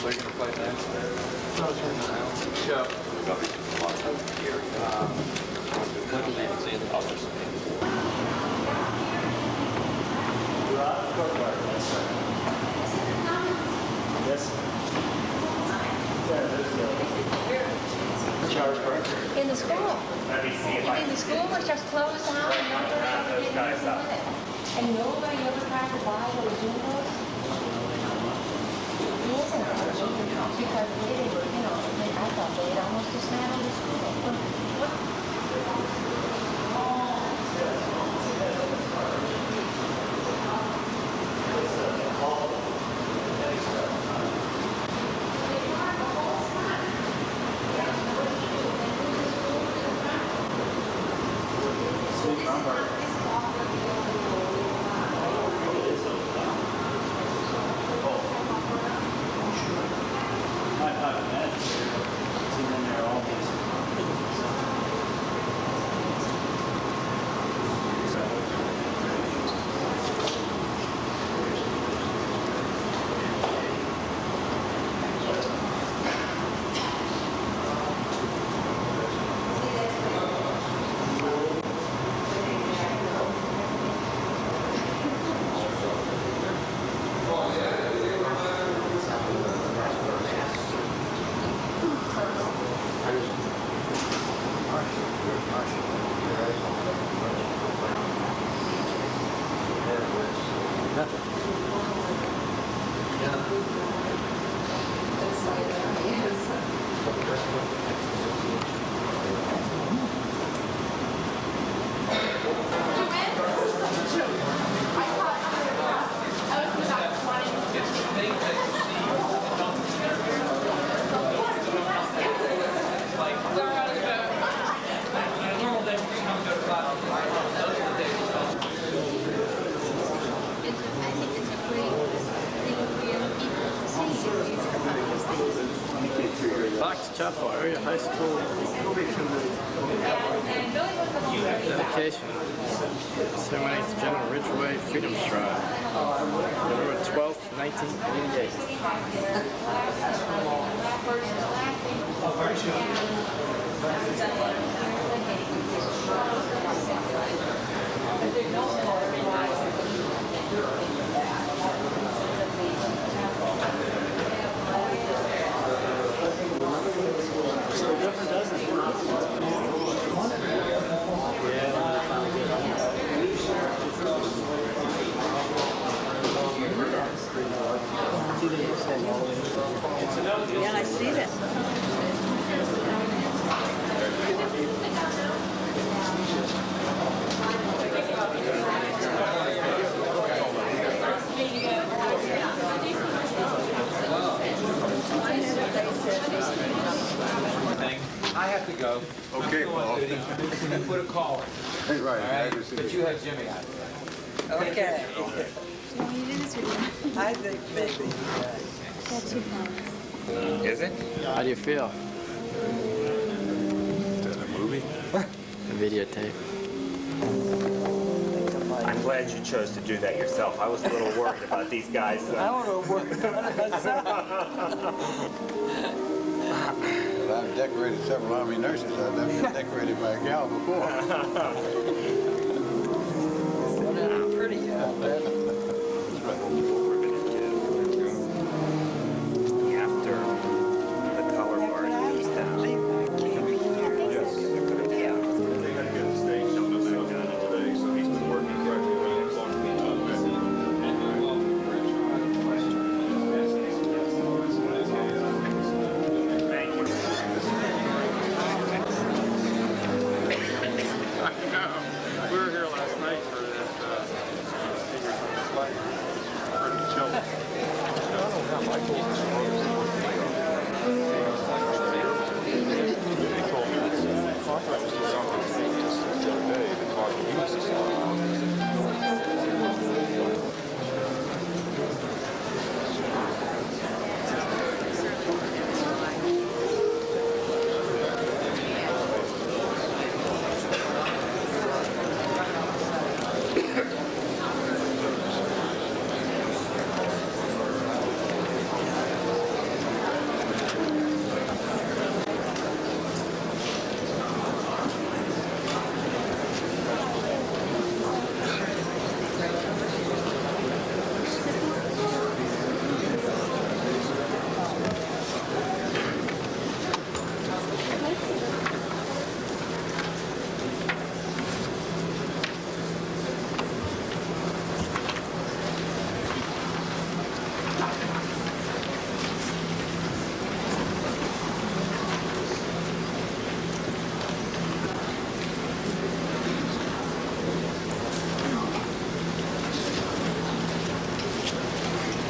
they going to play next? Yeah. In the school. Let me see if I In the school was just closed down and nobody ever did anything with it. And nobody ever tried to buy those windows. Yes, and because they were, you know, I thought they had almost dismantled the school. Chapel Area High School dedication ceremony to General Ridgway Freedom Stride, November 12th, 1988. Yeah, I see that. I have to go. Okay, Paul. Put a call in. Hey, right. All right? But you have Jimmy out there. Okay. I think maybe. Is it? How do you feel? Is that a movie? The videotape. I'm glad you chose to do that yourself. I was a little worried about these guys. I want to work on it myself. Well, I've decorated several Army nurses. I've never been decorated by a gal before. Pretty out there. After the color bar goes down. They got to get the stage something down today, so he's been working correctly around the clock. Thank you. We were here last night for that pretty chill.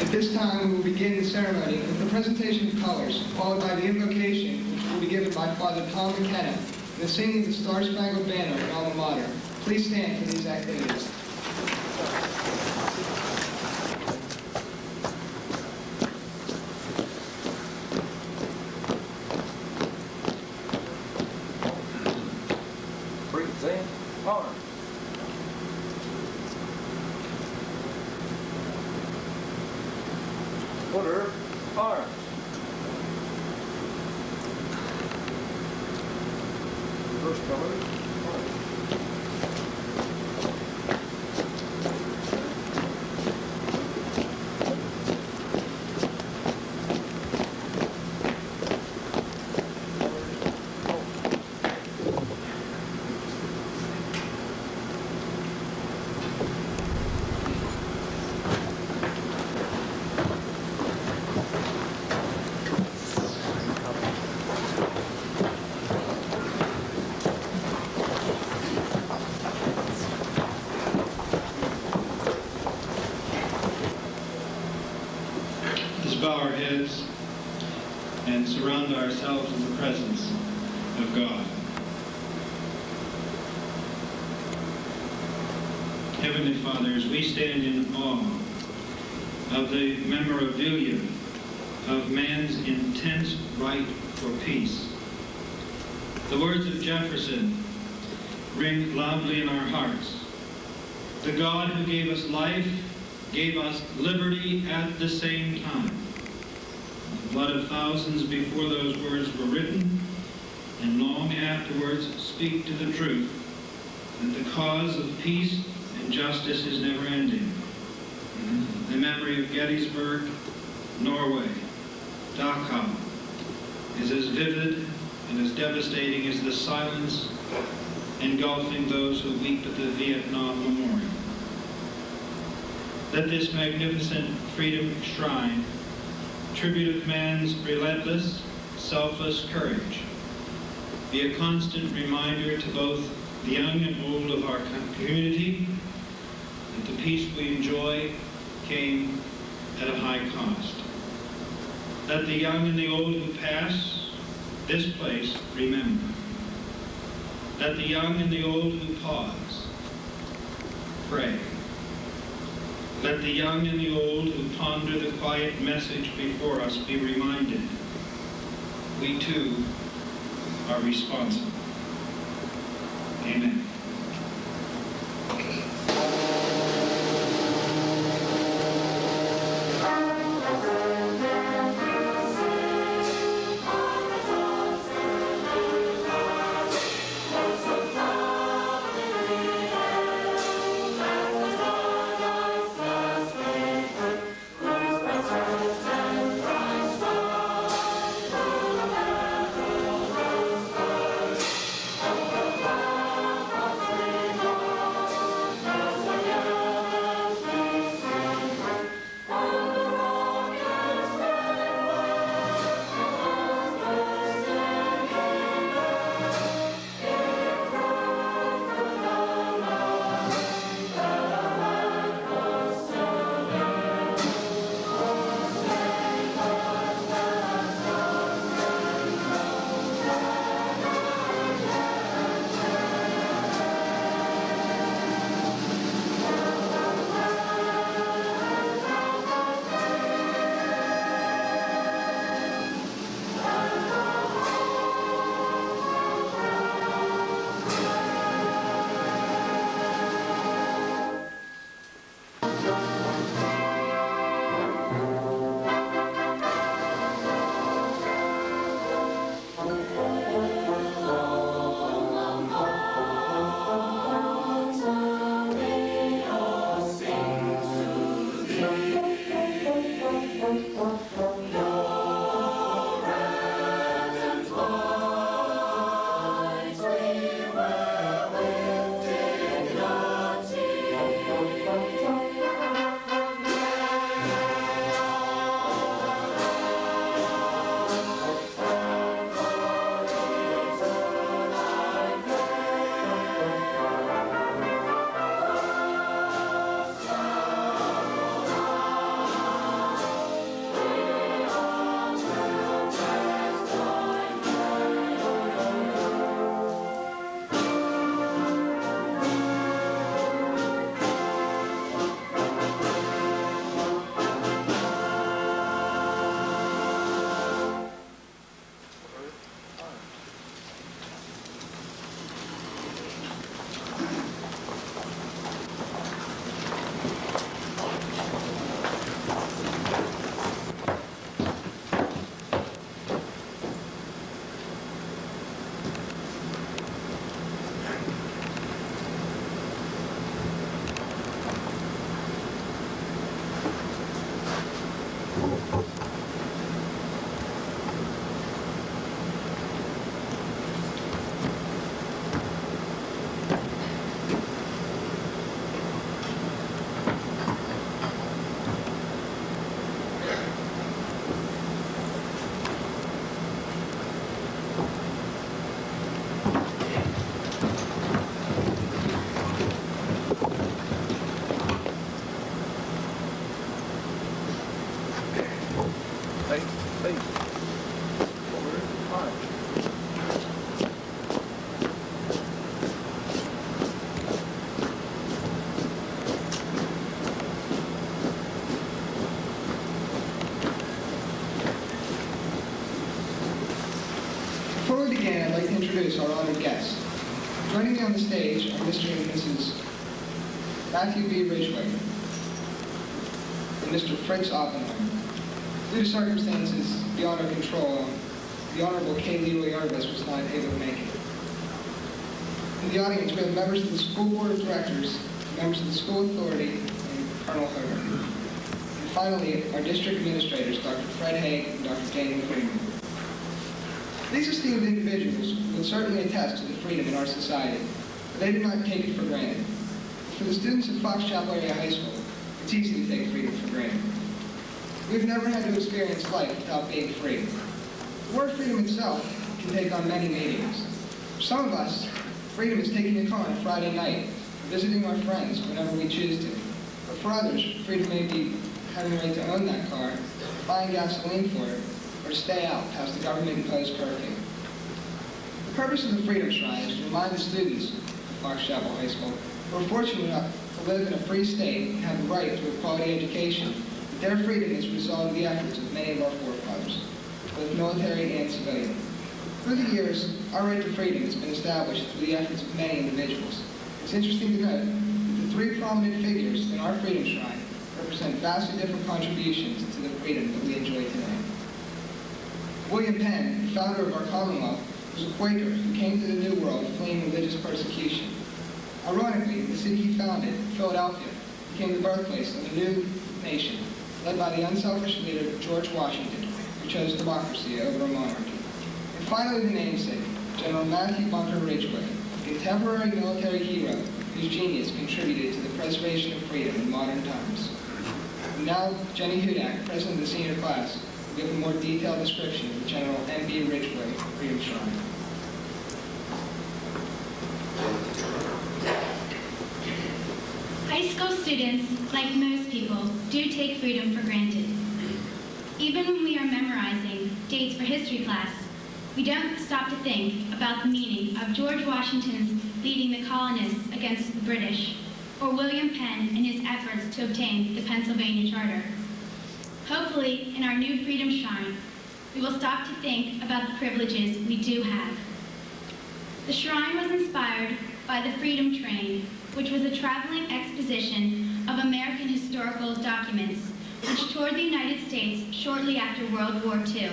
At this time, we will begin the ceremony with the presentation of colors, followed by the invocation, which will be given by Father Tom McKenna, and the singing of the Star-Spangled Banner at Alma Mater. Please stand for these activities. Present arms. Order arms. First color. Let's bow our heads and surround ourselves in the presence of God. Heavenly Father, as we stand in awe of the memorabilia of man's intense right for peace, the words of Jefferson ring loudly in our hearts. The God who gave us life gave us liberty at the same time. The blood of thousands before those words were written, and long afterwards speak to the truth that the cause of peace and justice is never ending. The memory of Gettysburg, Norway, Dachau is as vivid and as devastating as the silence engulfing those who weep at the Vietnam Memorial. Let this magnificent freedom shrine, tribute of man's relentless, selfless courage, be a constant reminder to both the young and old of our community that the peace we enjoy came at a high cost. Let the young and the old who pass this place remember. Let the young and the old who pause pray. Let the young and the old who ponder the quiet message before us be reminded we too are responsible. Amen. Face. Forward, arch. Before we begin, I'd like to introduce our honored guests. Joining me on the stage are Mr. and Mrs. Matthew B. Ridgway and Mr. Fritz Oppenheimer. Due to circumstances beyond our control, the Honorable K. Leroy Arbus was not able to make it. In the audience, we have members of the School Board of Directors, members of the School Authority, and Colonel Hogan. And finally, our district administrators, Dr. Fred Haig and Dr. Daniel Freeman. These esteemed individuals will certainly attest to the freedom in our society, but they do not take it for granted. For the students at Fox Chapel Area High School, it's easy to take freedom for granted. We've never had to experience life without being free. The word freedom itself can take on many meanings. For some of us, freedom is taking a car on a Friday night, visiting our friends whenever we choose to. But for others, freedom may be having the right to own that car, buying gasoline for it, or to stay out past the government-imposed curfew. The purpose of the Freedom Shrine is to remind the students of Fox Chapel High School who are fortunate enough to live in a free state and have the right to a quality education that their freedom is a result of the efforts of many of our forefathers, both military and civilian. Through the years, our right to freedom has been established through the efforts of many individuals. It's interesting to note that the three prominent figures in our Freedom Shrine represent vastly different contributions to the freedom that we enjoy today. William Penn, the founder of our Commonwealth, was a Quaker who came to the New World fleeing religious persecution. Ironically, the city he founded, Philadelphia, became the birthplace of a new nation, led by the unselfish leader George Washington, who chose democracy over a monarchy. And finally, the namesake, General Matthew Bunker Ridgway, a contemporary military hero whose genius contributed to the preservation of freedom in modern times. And now, Jenny Hudak, president of the senior class, will give a more detailed description of General M.B. Ridgway Freedom Shrine. High school students, like most people, do take freedom for granted. Even when we are memorizing dates for history class, we don't stop to think about the meaning of George Washington's leading the colonists against the British, or William Penn and his efforts to obtain the Pennsylvania Charter. Hopefully, in our new Freedom Shrine, we will stop to think about the privileges we do have. The shrine was inspired by the Freedom Train, which was a traveling exposition of American historical documents which toured the United States shortly after World War II.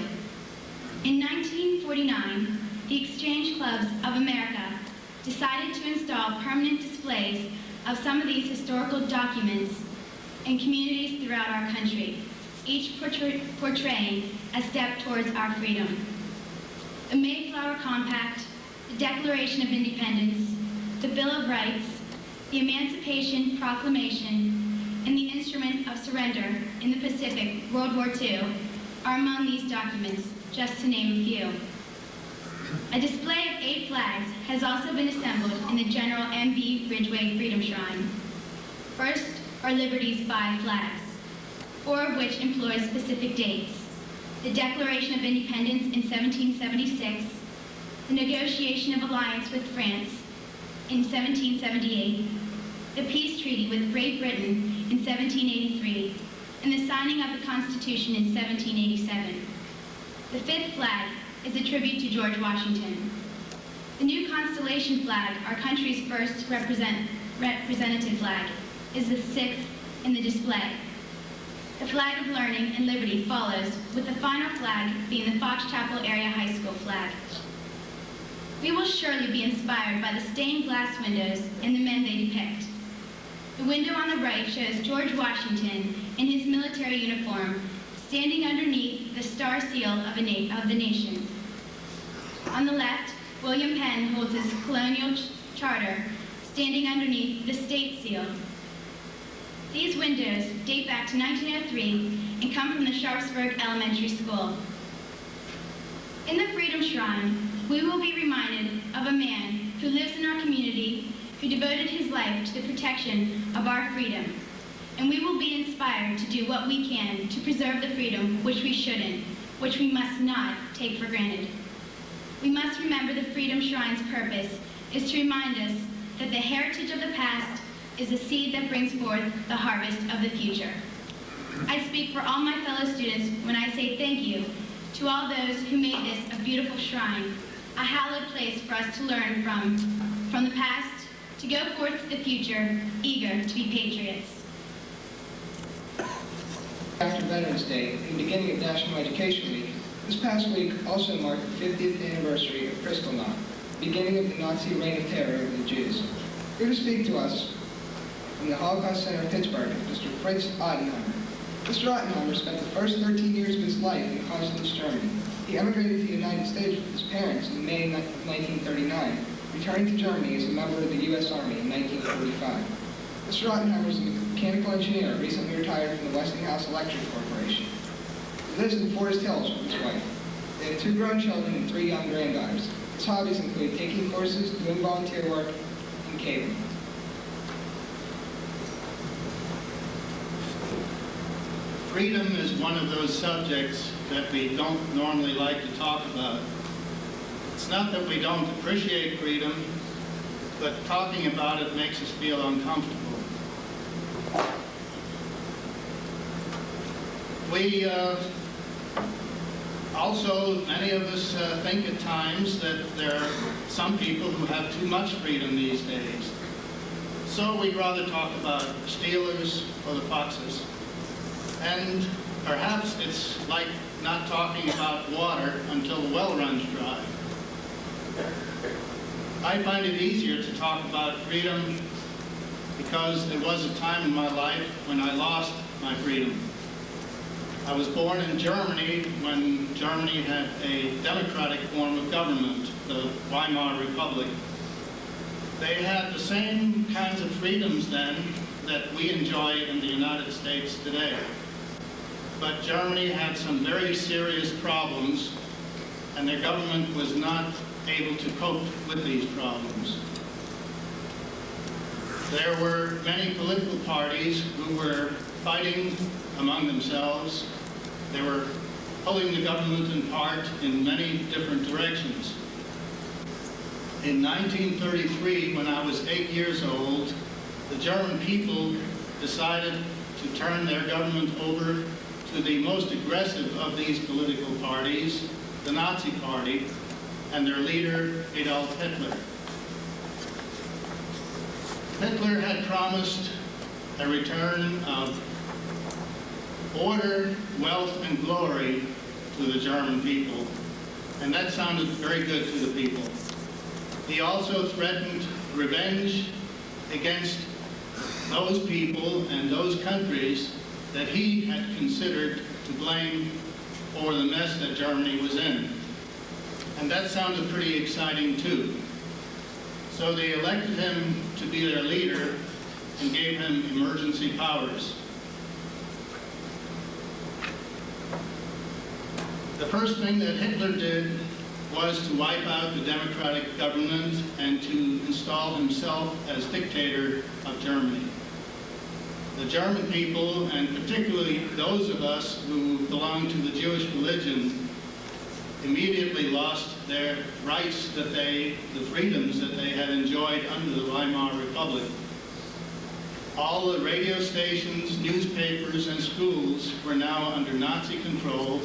In 1949, the Exchange Clubs of America decided to install permanent displays of some of these historical documents in communities throughout our country, each portraying a step towards our freedom. The Mayflower Compact, the Declaration of Independence, the Bill of Rights, the Emancipation Proclamation, and the Instrument of Surrender in the Pacific, World War II, are among these documents, just to name a few. A display of 8 flags has also been assembled in the General M.B. Ridgway Freedom Shrine. First are Liberty's 5 flags, 4 of which employ specific dates: the Declaration of Independence in 1776, the negotiation of alliance with France in 1778, the peace treaty with Great Britain in 1783, and the signing of the Constitution in 1787. The 5th flag is a tribute to George Washington. The new Constellation flag, our country's first representative flag, is the 6th in the display. The flag of learning and liberty follows, with the final flag being the Fox Chapel Area High School flag. We will surely be inspired by the stained glass windows and the men they depict. The window on the right shows George Washington in his military uniform standing underneath the star seal of the nation. On the left, William Penn holds his colonial charter, standing underneath the state seal. These windows date back to 1903 and come from the Sharpsburg Elementary School. In the Freedom Shrine, we will be reminded of a man who lives in our community, who devoted his life to the protection of our freedom. And we will be inspired to do what we can to preserve the freedom which we shouldn't, which we must not take for granted. We must remember the Freedom Shrine's purpose is to remind us that the heritage of the past is the seed that brings forth the harvest of the future. I speak for all my fellow students when I say thank you to all those who made this a beautiful shrine, a hallowed place for us to learn from the past, to go forth to the future, eager to be patriots. After Veterans Day and the beginning of National Education Week, this past week also marked the 50th anniversary of Kristallnacht, the beginning of the Nazi reign of terror over the Jews. Here to speak to us from the Holocaust Center of Pittsburgh, Mr. Fritz Ottenheimer. Mr. Ottenheimer spent the first 13 years of his life in Constance, Germany. He emigrated to the United States with his parents in May 1939, returning to Germany as a member of the U.S. Army in 1945. Mr. Ottenheimer is a mechanical engineer, recently retired from the Westinghouse Electric Corporation. He lives in Forest Hills with his wife. They have 2 grown children and 3 young granddaughters. His hobbies include taking courses, doing volunteer work, and cabling. Freedom is one of those subjects that we don't normally like to talk about. It's not that we don't appreciate freedom, but talking about it makes us feel uncomfortable. We also, many of us think at times that there are some people who have too much freedom these days. So we'd rather talk about the Steelers or the Foxes. And perhaps it's like not talking about water until the well runs dry. I find it easier to talk about freedom because there was a time in my life when I lost my freedom. I was born in Germany when Germany had a democratic form of government, the Weimar Republic. They had the same kinds of freedoms then that we enjoy in the United States today. But Germany had some very serious problems, and their government was not able to cope with these problems. There were many political parties who were fighting among themselves. They were pulling the government apart in many different directions. In 1933, when I was 8 years old, the German people decided to turn their government over to the most aggressive of these political parties, the Nazi Party, and their leader, Adolf Hitler. Hitler had promised a return of order, wealth, and glory to the German people, and that sounded very good to the people. He also threatened revenge against those people and those countries that he had considered to blame for the mess that Germany was in. And that sounded pretty exciting too. So they elected him to be their leader and gave him emergency powers. The first thing that Hitler did was to wipe out the democratic government and to install himself as dictator of Germany. The German people, and particularly those of us who belong to the Jewish religion, immediately lost their rights the freedoms that they had enjoyed under the Weimar Republic. All the radio stations, newspapers, and schools were now under Nazi control,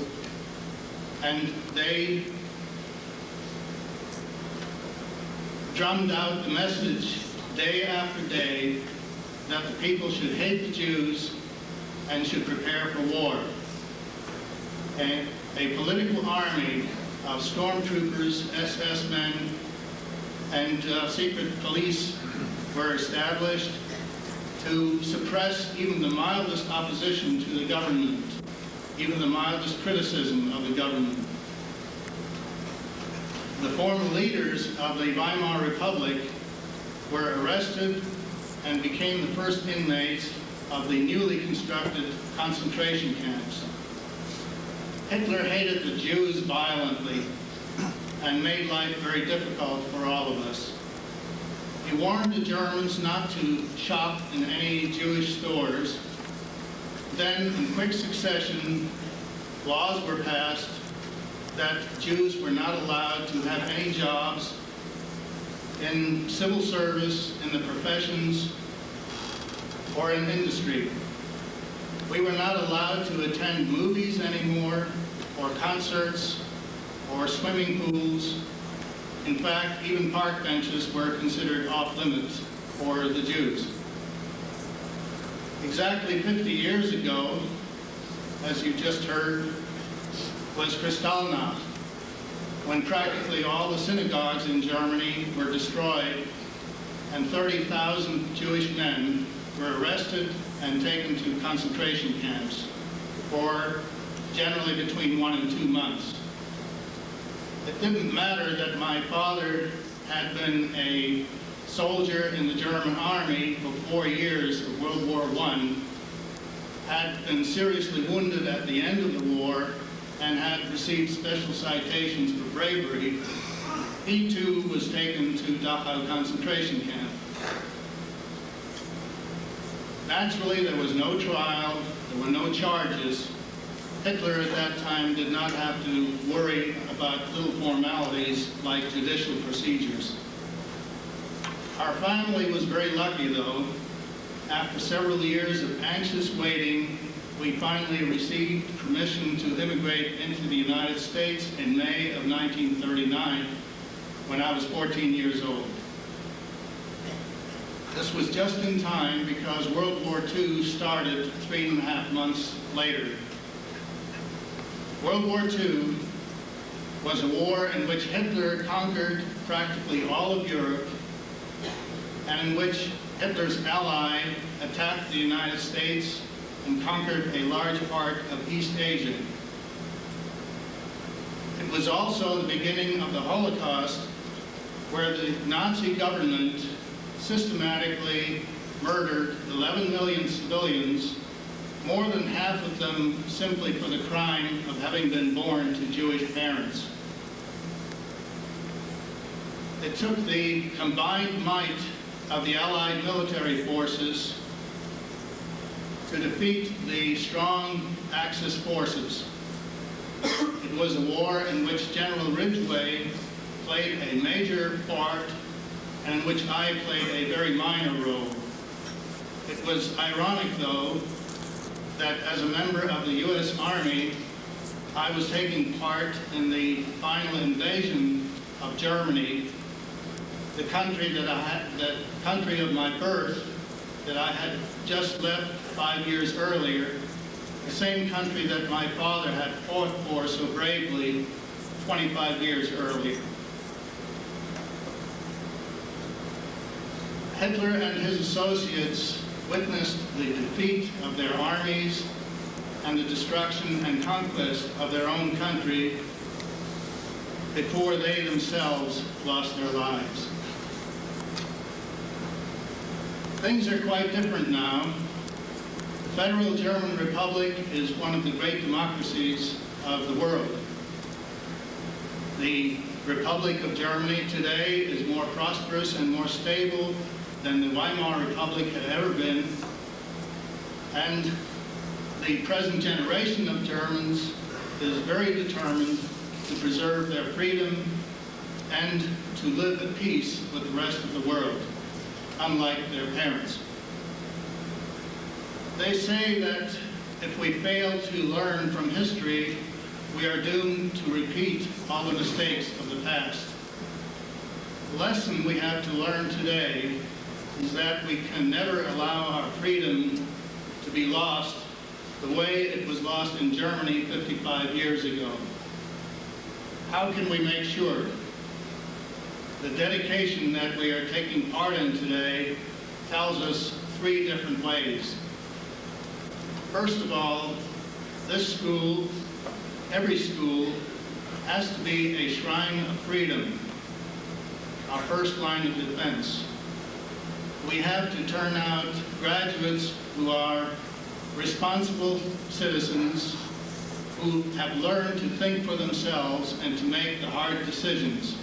and they drummed out the message day after day that the people should hate the Jews and should prepare for war. And a political army of stormtroopers, SS men, and secret police were established to suppress even the mildest opposition to the government, even the mildest criticism of the government. The former leaders of the Weimar Republic were arrested and became the first inmates of the newly constructed concentration camps. Hitler hated the Jews violently and made life very difficult for all of us. He warned the Germans not to shop in any Jewish stores. Then, in quick succession, laws were passed that Jews were not allowed to have any jobs in civil service, in the professions, or in industry. We were not allowed to attend movies anymore, or concerts, or swimming pools. In fact, even park benches were considered off limits for the Jews. Exactly 50 years ago, as you just heard, was Kristallnacht, when practically all the synagogues in Germany were destroyed and 30,000 Jewish men were arrested and taken to concentration camps for generally between 1 and 2 months. It didn't matter that my father had been a soldier in the German army for 4 years of World War I, had been seriously wounded at the end of the war, and had received special citations for bravery. He too was taken to Dachau concentration camp. Naturally, there was no trial, there were no charges. Hitler at that time did not have to worry about little formalities like judicial procedures. Our family was very lucky, though. After several years of anxious waiting, we finally received permission to immigrate into the United States in May of 1939, when I was 14 years old. This was just in time because World War II started 3.5 months later. World War II was a war in which Hitler conquered practically all of Europe, and in which Hitler's ally attacked the United States and conquered a large part of East Asia. It was also the beginning of the Holocaust, where the Nazi government systematically murdered 11 million civilians, more than half of them simply for the crime of having been born to Jewish parents. It took the combined might of the Allied military forces to defeat the strong Axis forces. It was a war in which General Ridgway played a major part and in which I played a very minor role. It was ironic, though, that as a member of the U.S. Army, I was taking part in the final invasion of Germany, the country the country of my birth that I had just left 5 years earlier, the same country that my father had fought for so bravely 25 years earlier. Hitler and his associates witnessed the defeat of their armies and the destruction and conquest of their own country before they themselves lost their lives. Things are quite different now. The Federal German Republic is one of the great democracies of the world. The Republic of Germany today is more prosperous and more stable than the Weimar Republic had ever been, and the present generation of Germans is very determined to preserve their freedom and to live at peace with the rest of the world, unlike their parents. They say that if we fail to learn from history, we are doomed to repeat all the mistakes of the past. The lesson we have to learn today is that we can never allow our freedom to be lost the way it was lost in Germany 55 years ago. How can we make sure? The dedication that we are taking part in today tells us 3 different ways. First of all, this school, every school, has to be a shrine of freedom, our first line of defense. We have to turn out graduates who are responsible citizens, who have learned to think for themselves and to make the hard decisions.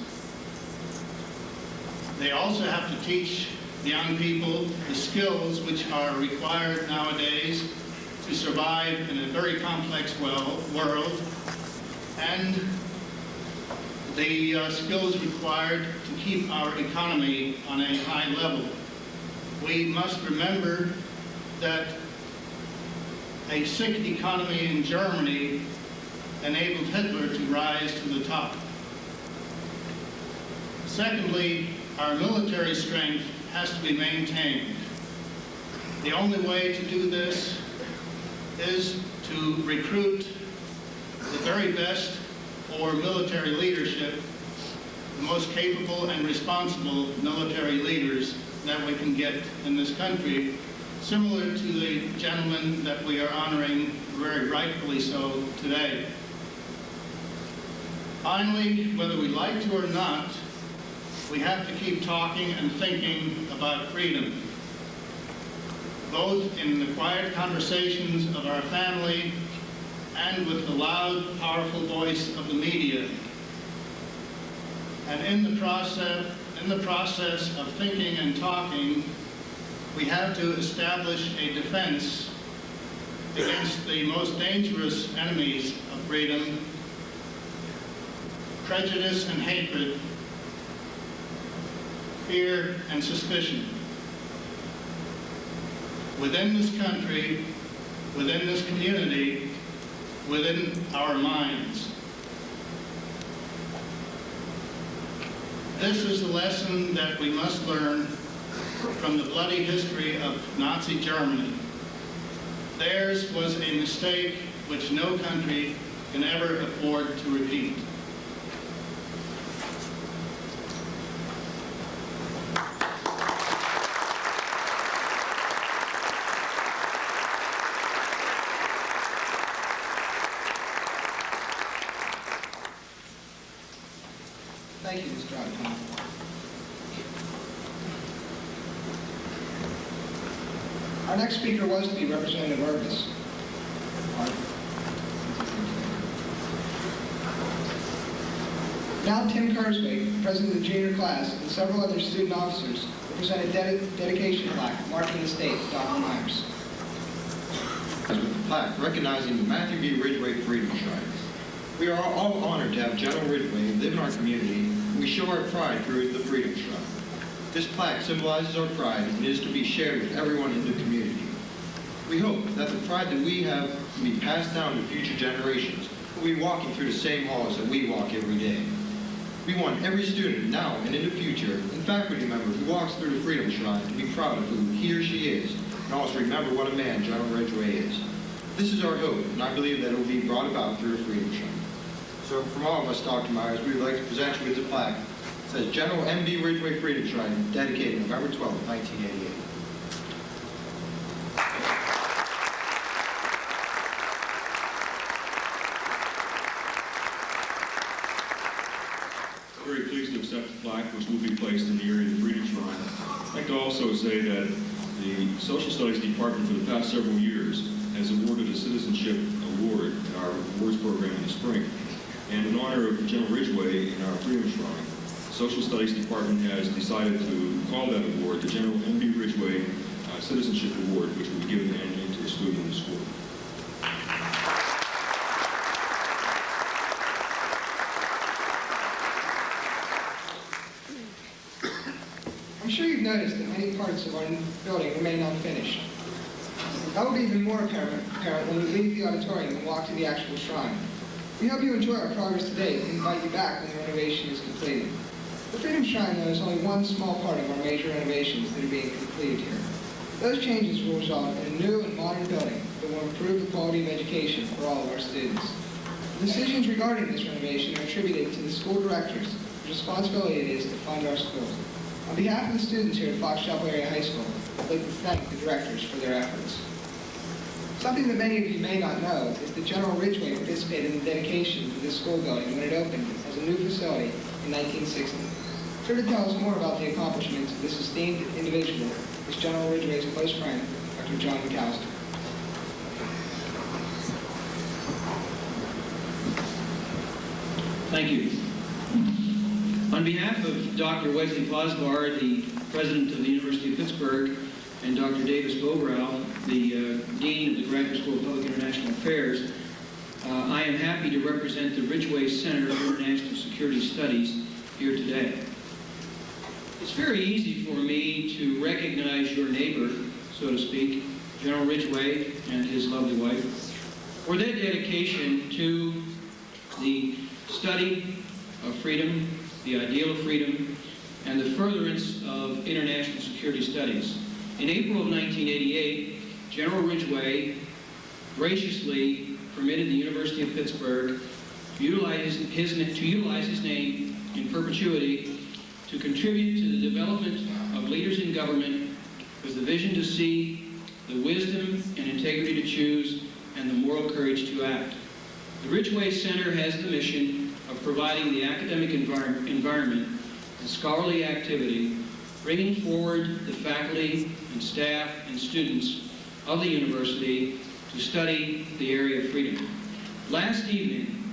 They also have to teach the young people the skills which are required nowadays to survive in a very complex world, and the skills required to keep our economy on a high level. We must remember that a sick economy in Germany enabled Hitler to rise to the top. Secondly, our military strength has to be maintained. The only way to do this is to recruit the very best for military leadership, the most capable and responsible military leaders that we can get in this country, similar to the gentleman that we are honoring very rightfully so today. Finally, whether we like to or not, we have to keep talking and thinking about freedom, both in the quiet conversations of our family and with the loud, powerful voice of the media. And in the process of thinking and talking, we have to establish a defense against the most dangerous enemies of freedom: prejudice and hatred, fear and suspicion. Within this country, within this community, within our minds. This is the lesson that we must learn from the bloody history of Nazi Germany. Theirs was a mistake which no country can ever afford to repeat. Thank you, Mr. Ogden. Our next speaker was to be Representative Urbis. Now Tim Kerswig, president of the junior class, and several other student officers will present a dedication plaque marking the state of Dr. Myers. With the plaque recognizing the Matthew B. Ridgway Freedom Shrine. We are all honored to have General Ridgway live in our community, and we show our pride through the Freedom Shrine. This plaque symbolizes our pride and is to be shared with everyone in the community. We hope that the pride that we have will be passed down to future generations who will be walking through the same halls that we walk every day. We want every student now and in the future, and faculty member who walks through the Freedom Shrine to be proud of who he or she is, and also remember what a man General Ridgway is. This is our hope, and I believe that it will be brought about through the Freedom Shrine. So from all of us, Dr. Myers, we would like to present you with the plaque. It says General M.B. Ridgway Freedom Shrine, dedicated November 12, 1988. Very pleased to accept the plaque, which will be placed in the area of the Freedom Shrine. I'd like to also say that the Social Studies Department for the past several years has awarded a citizenship award in our awards program in the spring. And in honor of General Ridgway in our Freedom Shrine, the Social Studies Department has decided to call that award the General M.B. Ridgway Citizenship Award, which will be given annually to a student in the school. I'm sure you've noticed that many parts of our building remain unfinished. That will be even more apparent when we leave the auditorium and walk to the actual shrine. We hope you enjoy our progress today and invite you back when the renovation is completed. The Freedom Shrine, though, is only one small part of our major renovations that are being completed here. Those changes will result in a new and modern building that will improve the quality of education for all of our students. The decisions regarding this renovation are attributed to the school directors, whose responsibility it is to fund our schools. On behalf of the students here at Fox Chapel Area High School, I'd like to thank the directors for their efforts. Something that many of you may not know is that General Ridgway participated in the dedication of this school building when it opened as a new facility in 1960. Here to tell us more about the accomplishments of this esteemed individual is General Ridgway's close friend, Dr. John McAllister. Thank you. On behalf of Dr. Wesley Posbar, the president of the University of Pittsburgh, and Dr. Davis Bobrow, the dean of the Graduate School of Public International Affairs, I am happy to represent the Ridgway Center for International Security Studies here today. It's very easy for me to recognize your neighbor, so to speak, General Ridgway and his lovely wife, for their dedication to the study of freedom, the ideal of freedom, and the furtherance of international security studies. In April of 1988, General Ridgway graciously permitted the University of Pittsburgh to utilize his name in perpetuity to contribute to the development of leaders in government with the vision to see, the wisdom and integrity to choose, and the moral courage to act. The Ridgway Center has the mission of providing the academic environment and scholarly activity, bringing forward the faculty and staff and students of the university to study the area of freedom. Last evening,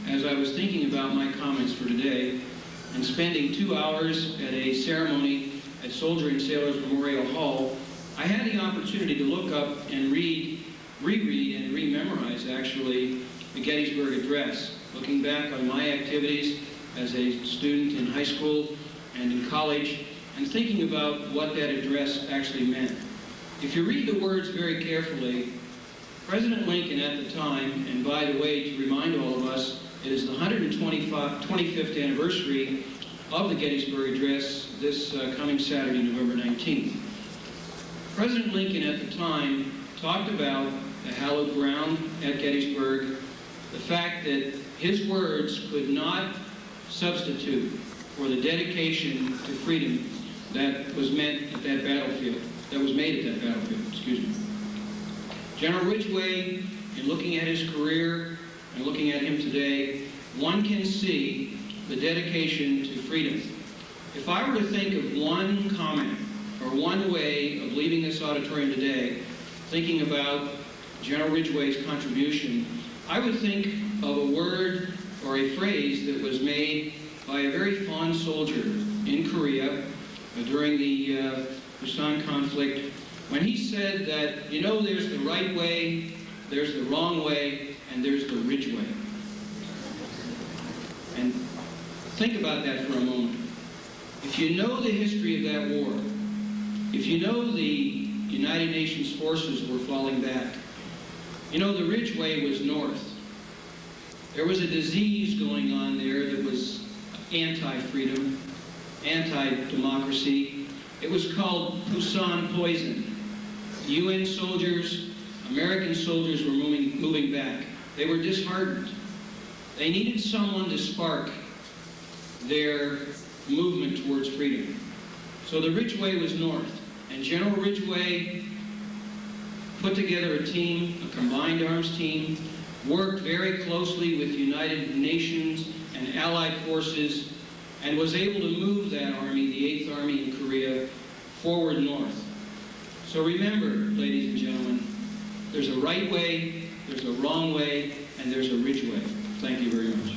as I was thinking about my comments for today and spending 2 hours at a ceremony at Soldier and Sailors Memorial Hall, I had the opportunity to look up and reread and rememorize actually the Gettysburg Address, looking back on my activities as a student in high school and in college, and thinking about what that address actually meant. If you read the words very carefully, President Lincoln at the time, and by the way, to remind all of us, it is the 125th anniversary of the Gettysburg Address this coming Saturday, November 19th. President Lincoln at the time talked about the hallowed ground at Gettysburg, the fact that his words could not substitute for the dedication to freedom that was made at that battlefield, excuse me. General Ridgway, in looking at his career and looking at him today, one can see the dedication to freedom. If I were to think of one comment or one way of leaving this auditorium today, thinking about General Ridgway's contribution, I would think of a word or a phrase that was made by a very fond soldier in Korea during the Busan conflict, when he said that, you know, there's the right way, there's the wrong way, and there's the Ridgway. And think about that for a moment. If you know the history of that war, if you know the United Nations forces were falling back, you know the Ridgway was north. There was a disease going on there that was anti-freedom, anti-democracy. It was called Busan poison. UN soldiers, American soldiers were moving back. They were disheartened. They needed someone to spark their movement towards freedom. So the Ridgway was north, and General Ridgway put together a team, a combined arms team, worked very closely with United Nations and Allied forces, and was able to move that army, the 8th Army in Korea, forward north. So remember, ladies and gentlemen, there's a right way, there's a wrong way, and there's a Ridgway. Thank you very much.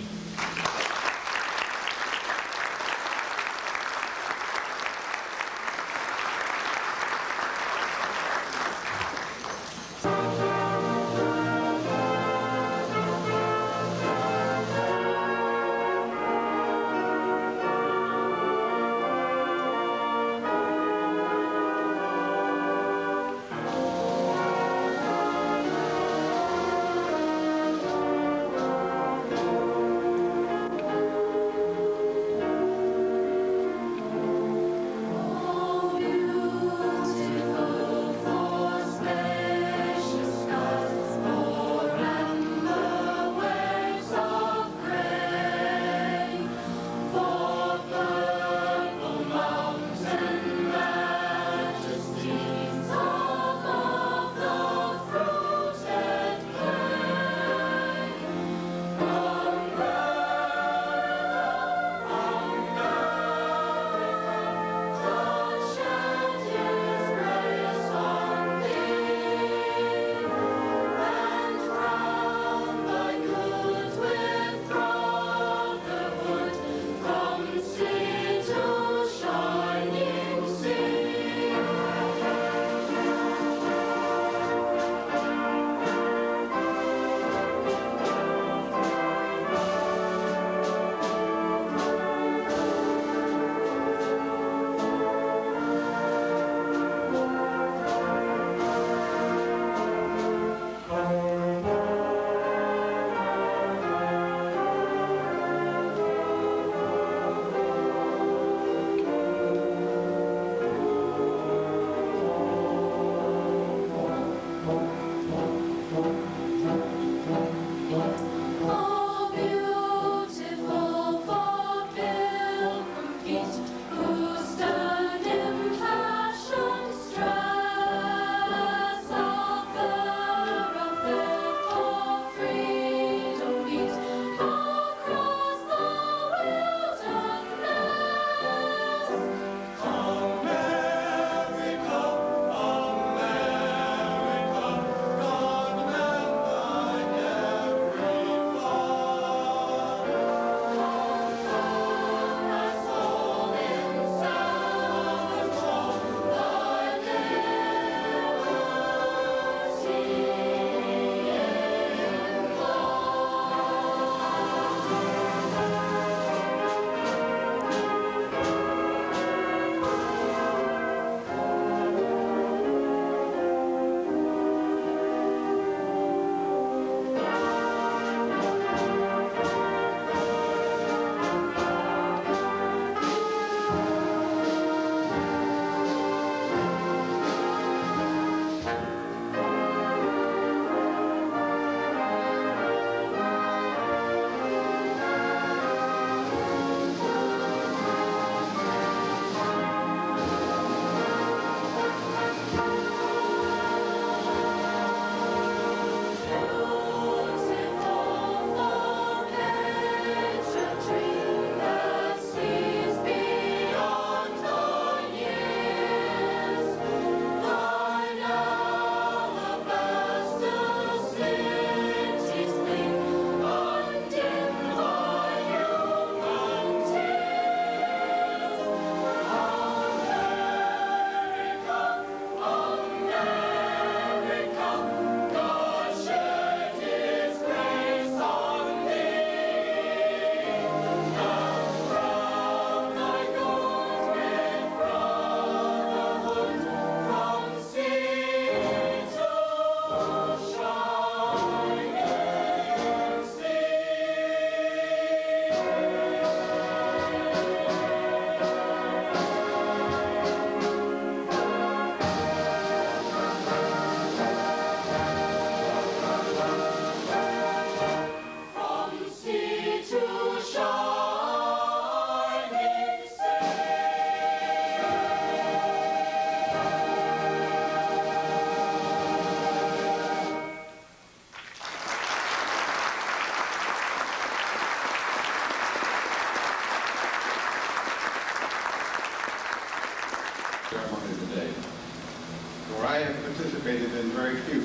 for I have participated in very few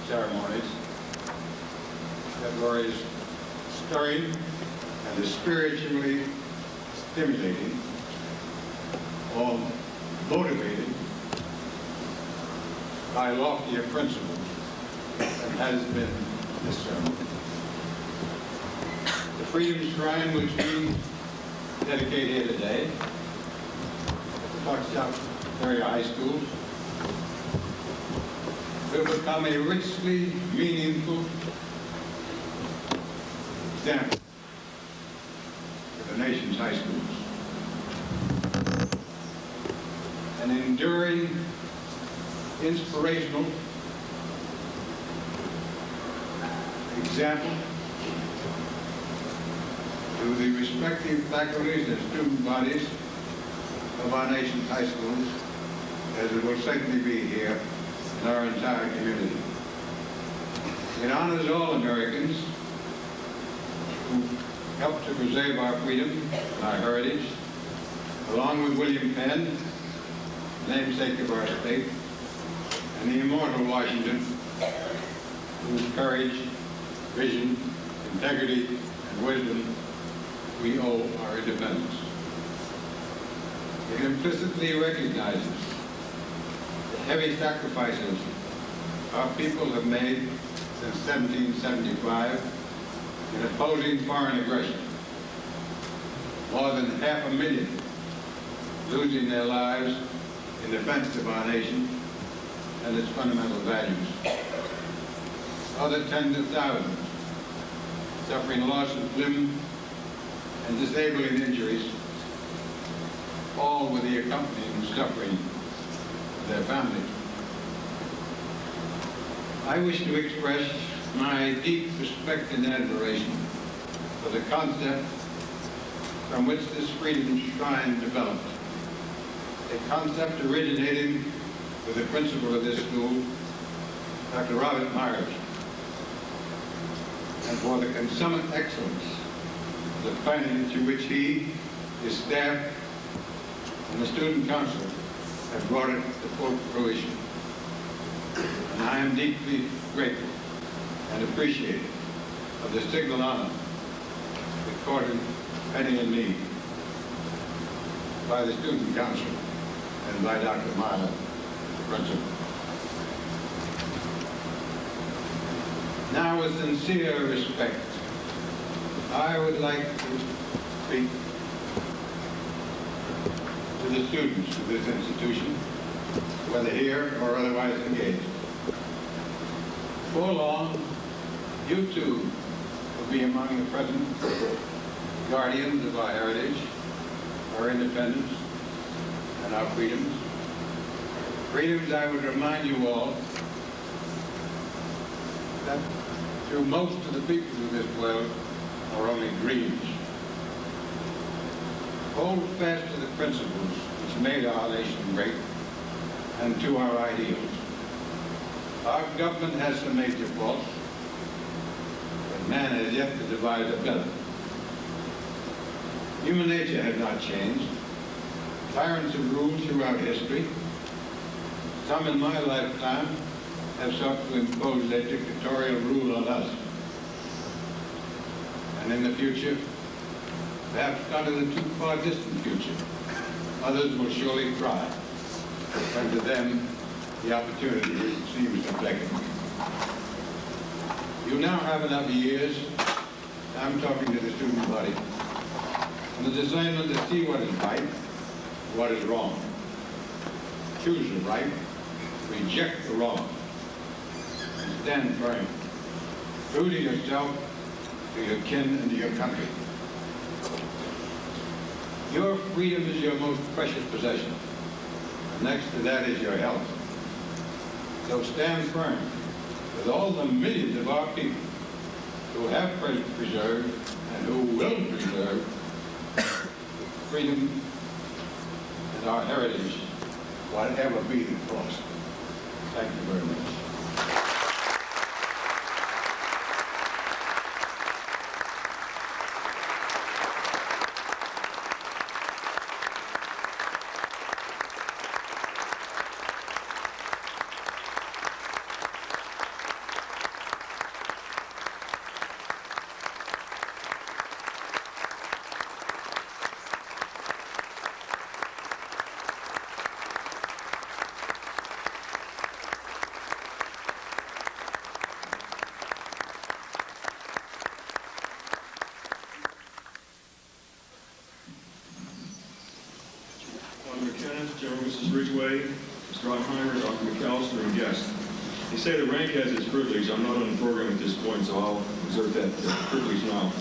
ceremonies that were as stirring and as spiritually stimulating or motivated by loftier principles than has been this ceremony. The Freedom Shrine, which we dedicate here today, at the Tuckshop Area High School, will become a richly meaningful example for the nation's high schools. An enduring, inspirational example to the respective faculties and student bodies of our nation's high schools, as it will certainly be here in our entire community. It honors all Americans who helped to preserve our freedom and our heritage, along with William Penn, namesake of our state, and the immortal Washington, whose courage, vision, integrity, and wisdom we owe our independence. It implicitly recognizes the heavy sacrifices our people have made since 1775 in opposing foreign aggression. More than 500,000 losing their lives in defense of our nation and its fundamental values. Other tens of thousands suffering loss of limb and disabling injuries, all with the accompanying suffering of their families. I wish to express my deep respect and admiration for the concept from which this Freedom Shrine developed, a concept originating with the principal of this school, Dr. Robert Myers, and for the consummate excellence of the planning to which he, his staff, and the student council have brought it to full fruition. And I am deeply grateful and appreciative of the signal honor accorded Penny and me by the student council and by Dr. Myers, the principal. Now, with sincere respect, I would like to speak to the students of this institution, whether here or otherwise engaged. Before long, you too will be among the present guardians of our heritage, our independence, and our freedoms. Freedoms, I would remind you all, that to most of the people of this world are only dreams. Hold fast to the principles which made our nation great and to our ideals. Our government has some major faults, but man has yet to devise a better. Human nature has not changed. Tyrants have ruled throughout history. Some in my lifetime have sought to impose their dictatorial rule on us. And in the future, perhaps not in the too far distant future, others will surely try, when to them the opportunity seems to beckon. You now have enough years, I'm talking to the student body, and the discernment to see what is right, what is wrong. Choose the right, reject the wrong, and stand firm, true to yourself, to your kin, and to your country. Your freedom is your most precious possession. Next to that is your health. So stand firm with all the millions of our people who have preserved and who will preserve freedom and our heritage, whatever be the cost. Thank you very much. General and Mrs. Ridgway, Mr. Ottenheimer, Dr. McAllister, and guests. They say the rank has its privilege. I'm not on the program at this point, so I'll exert that privilege now.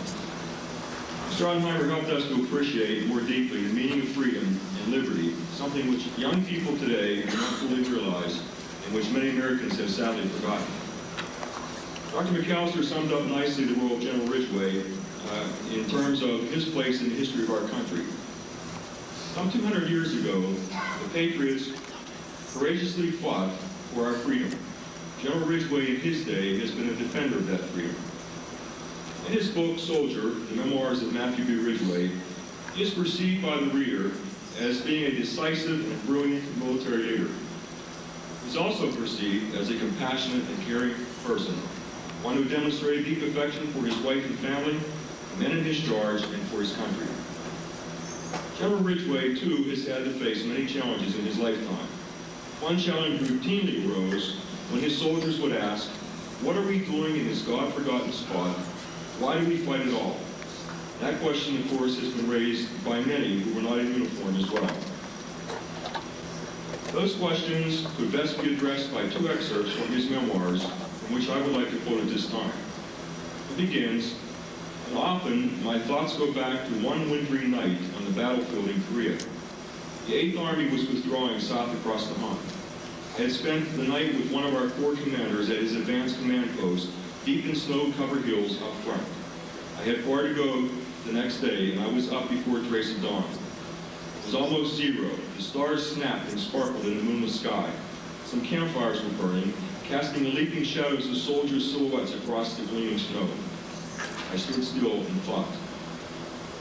Mr. Ottenheimer helped us to appreciate more deeply the meaning of freedom and liberty, something which young people today do not fully realize and which many Americans have sadly forgotten. Dr. McAllister summed up nicely the role of General Ridgway in terms of his place in the history of our country. Some 200 years ago, the Patriots courageously fought for our freedom. General Ridgway in his day has been a defender of that freedom. In his book, Soldier, the memoirs of Matthew B. Ridgway, he is perceived by the reader as being a decisive and brilliant military leader. He's also perceived as a compassionate and caring person, one who demonstrated deep affection for his wife and family, the men in his charge, and for his country. General Ridgway, too, has had to face many challenges in his lifetime. One challenge routinely arose when his soldiers would ask, "What are we doing in this God-forgotten spot? Why do we fight at all?" That question, of course, has been raised by many who were not in uniform as well. Those questions could best be addressed by two excerpts from his memoirs, from which I would like to quote at this time. It begins, "And often my thoughts go back to one wintry night on the battlefield in Korea. The 8th Army was withdrawing south across the Hun. I had spent the night with one of our corps commanders at his advanced command post, deep in snow-covered hills up front. I had far to go the next day, and I was up before trace of dawn. It was almost zero. The stars snapped and sparkled in the moonless sky. Some campfires were burning, casting leaping shadows of soldiers' silhouettes across the gleaming snow. I stood still and thought.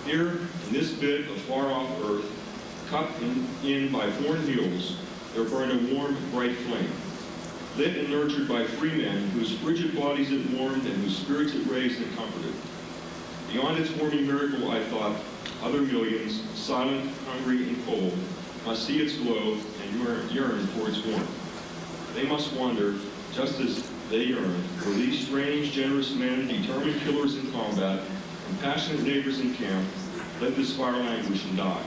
Here, in this bit of far-off earth, cut in by foreign hills, there burned a warm, bright flame, lit and nurtured by free men whose frigid bodies it warmed and whose spirits it raised and comforted. Beyond its warming miracle, I thought, other millions, silent, hungry, and cold, must see its glow and yearn for its warmth. They must wonder, just as they yearned, for these strange, generous men, determined killers in combat, compassionate neighbors in camp, let this fire languish and die.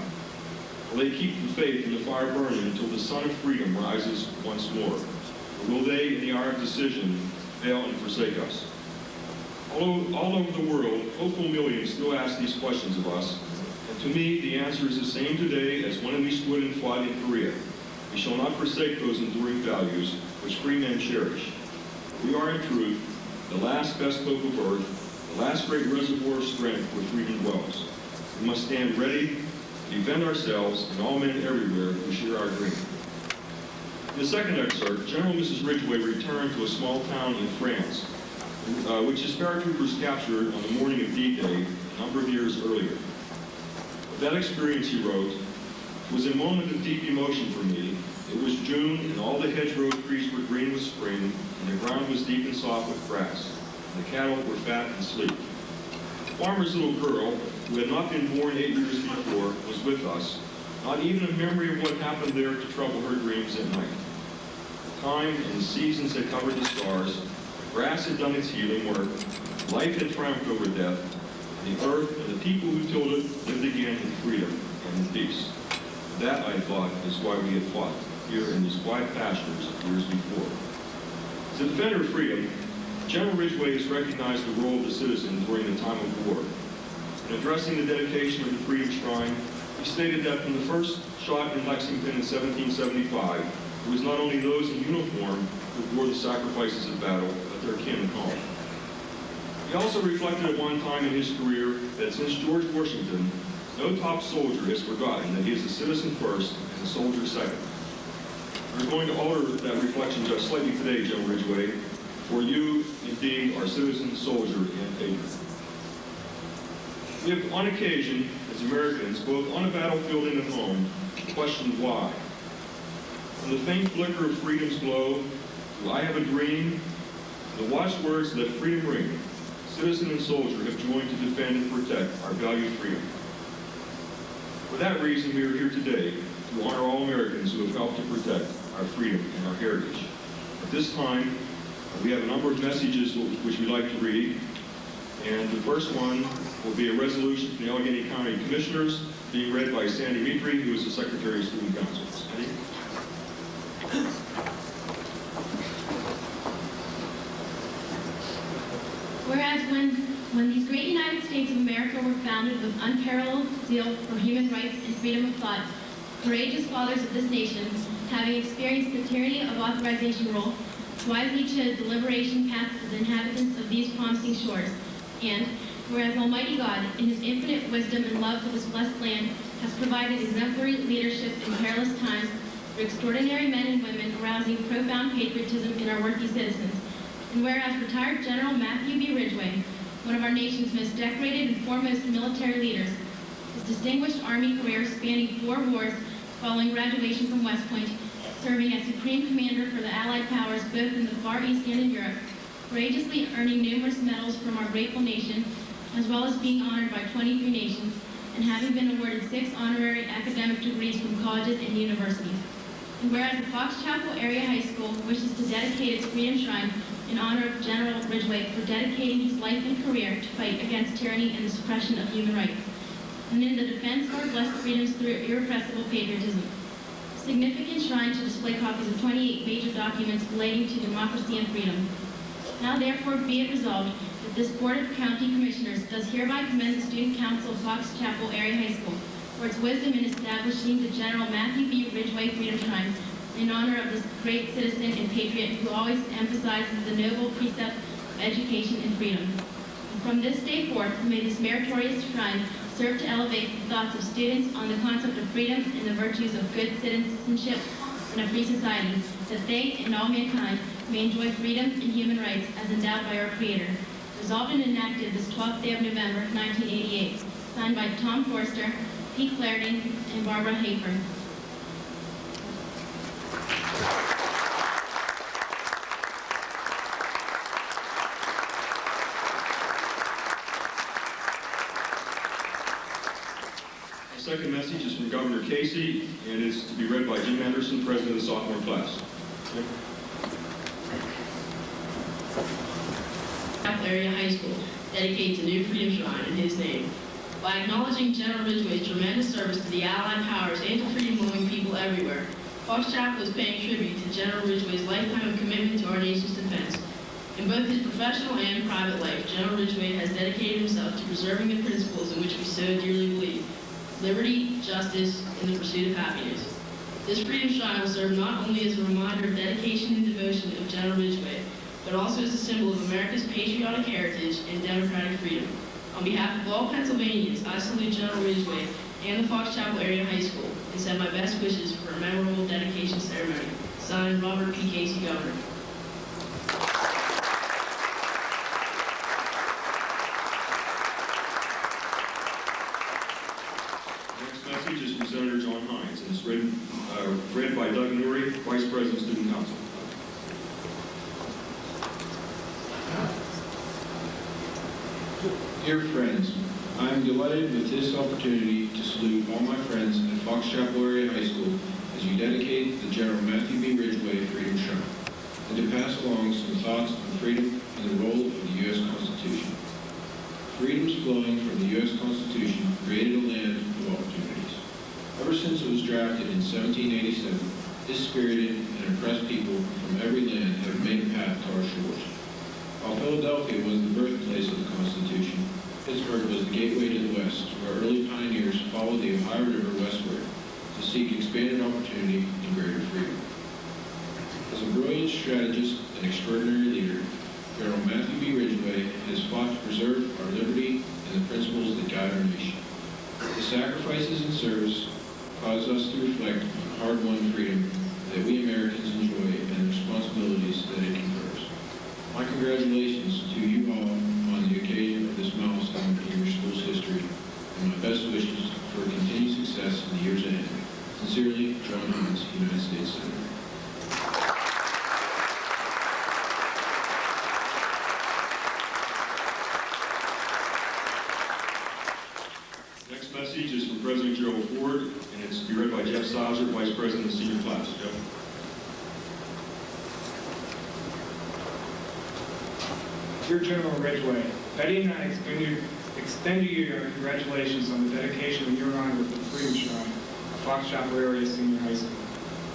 Will they keep the faith in the fire burning until the sun of freedom rises once more? Or will they, in the hour of decision, fail and forsake us?" All over the world, hopeful millions still ask these questions of us, and to me, the answer is the same today as when we stood and fought in Korea. We shall not forsake those enduring values which free men cherish. We are, in truth, the last best hope of earth, the last great reservoir of strength where freedom dwells. We must stand ready to defend ourselves and all men everywhere who share our dream. In the second excerpt, General and Mrs. Ridgway returned to a small town in France, which his paratroopers captured on the morning of D-Day a number of years earlier. Of that experience, he wrote, "It was a moment of deep emotion for me. It was June, and all the hedgerow trees were green with spring, and the ground was deep and soft with grass, and the cattle were fat and sleek. The farmer's little girl, who had not been born 8 years before, was with us, not even a memory of what happened there to trouble her dreams at night. Time and the seasons had covered the stars, the grass had done its healing work, life had triumphed over death, and the earth and the people who tilled it lived again in freedom and in peace. That, I thought, is why we had fought here in these quiet pastures years before." As a defender of freedom, General Ridgway has recognized the role of the citizen during the time of war. In addressing the dedication of the Freedom Shrine, he stated that from the first shot in Lexington in 1775, it was not only those in uniform who bore the sacrifices of battle, but their kin at home. He also reflected at one time in his career that since George Washington, no top soldier has forgotten that he is a citizen first and a soldier second. We're going to alter that reflection just slightly today, General Ridgway, for you, indeed, are citizen, soldier, and patriot. We have, on occasion, as Americans, both on a battlefield and at home, questioned why. From the faint flicker of freedom's glow, to I have a dream, the watchwords let freedom ring, citizen and soldier have joined to defend and protect our valued freedom. For that reason, we are here today to honor all Americans who have helped to protect our freedom and our heritage. At this time, we have a number of messages which we'd like to read. And the first one will be a resolution from the Allegheny County Commissioners being read by Sandy Mitri, who is the Secretary of Student Council. Sandy? Whereas when these great United States of America were founded with unparalleled zeal for human rights and freedom of thought, courageous fathers of this nation, having experienced the tyranny of authorization rule, wisely chose the liberation path for the inhabitants of these promising shores. And whereas Almighty God, in his infinite wisdom and love for this blessed land, has provided exemplary leadership in perilous times for extraordinary men and women arousing profound patriotism in our worthy citizens. And whereas retired General Matthew B. Ridgway, one of our nation's most decorated and foremost military leaders, his distinguished Army career spanning 4 wars following graduation from West Point, serving as Supreme Commander for the Allied powers both in the Far East and in Europe, courageously earning numerous medals from our grateful nation, as well as being honored by 23 nations, and having been awarded 6 honorary academic degrees from colleges and universities. And whereas the Fox Chapel Area High School wishes to dedicate its Freedom Shrine in honor of General Ridgway for dedicating his life and career to fight against tyranny and the suppression of human rights, and in the defense of our blessed freedoms through irrepressible patriotism. A significant shrine to display copies of 28 major documents relating to democracy and freedom. Now therefore be it resolved that this Board of County Commissioners does hereby commend the Student Council of Fox Chapel Area High School for its wisdom in establishing the General Matthew B. Ridgway Freedom Shrine in honor of this great citizen and patriot who always emphasizes the noble precept of education and freedom. And from this day forth, may this meritorious shrine serve to elevate the thoughts of students on the concept of freedom and the virtues of good citizenship in a free society, that they and all mankind may enjoy freedom and human rights as endowed by our Creator. Resolved and enacted this 12th day of November, 1988. Signed by Tom Forster, Pete Clarendon, and Barbara Hayford. The second message is from Governor Casey, and it's to be read by Jim Anderson, President of the sophomore class. Jim? Area High School dedicates a new Freedom Shrine in his name. By acknowledging General Ridgway's tremendous service to the Allied powers and to freedom-loving people everywhere, Fox Chapel is paying tribute to General Ridgway's lifetime of commitment to our nation's defense. In both his professional and private life, General Ridgway has dedicated himself to preserving the principles in which we so dearly believe: liberty, justice, and the pursuit of happiness. This Freedom Shrine will serve not only as a reminder of dedication and devotion of General Ridgway, but also as a symbol of America's patriotic heritage and democratic freedom. On behalf of all Pennsylvanians, I salute General Ridgway and the Fox Chapel Area High School and send my best wishes for a memorable dedication ceremony. Signed, Robert P. Casey, Governor. Next message is from Senator John Hines, and it's read by Doug Newry, Vice President, Student Council. Dear friends, I am delighted with this opportunity to salute all my friends at Fox Chapel Area High School as you dedicate the General Matthew B. Ridgway Freedom Shrine, and to pass along some thoughts on freedom and the role of the U.S. Constitution. Freedoms flowing from the U.S. Constitution created a land of opportunities. Ever since it was drafted in 1787, dispirited and oppressed people from every land have made a path to our shores. While Philadelphia was the birthplace of the Constitution, Pittsburgh was the gateway to the West, where early pioneers followed the Ohio River westward to seek expanded opportunity and greater freedom. As a brilliant strategist and extraordinary leader, General Matthew B. Ridgway has fought to preserve our liberty and the principles that guide our nation. The sacrifices and service cause us to reflect on hard-won freedom that we Americans enjoy and the responsibilities that it confers. My congratulations to you all on the occasion of this milestone in your school's history, and my best wishes for continued success in the years ahead. Sincerely, John Hines, United States Senator. Next message is from President Gerald Ford, and it's to be read by Jeff Sauser, Vice President of the senior class. Jeff. Dear General Ridgway, Betty and I extend you your congratulations on the dedication in your honor of the Freedom Shrine at Fox Chapel Area Senior High School.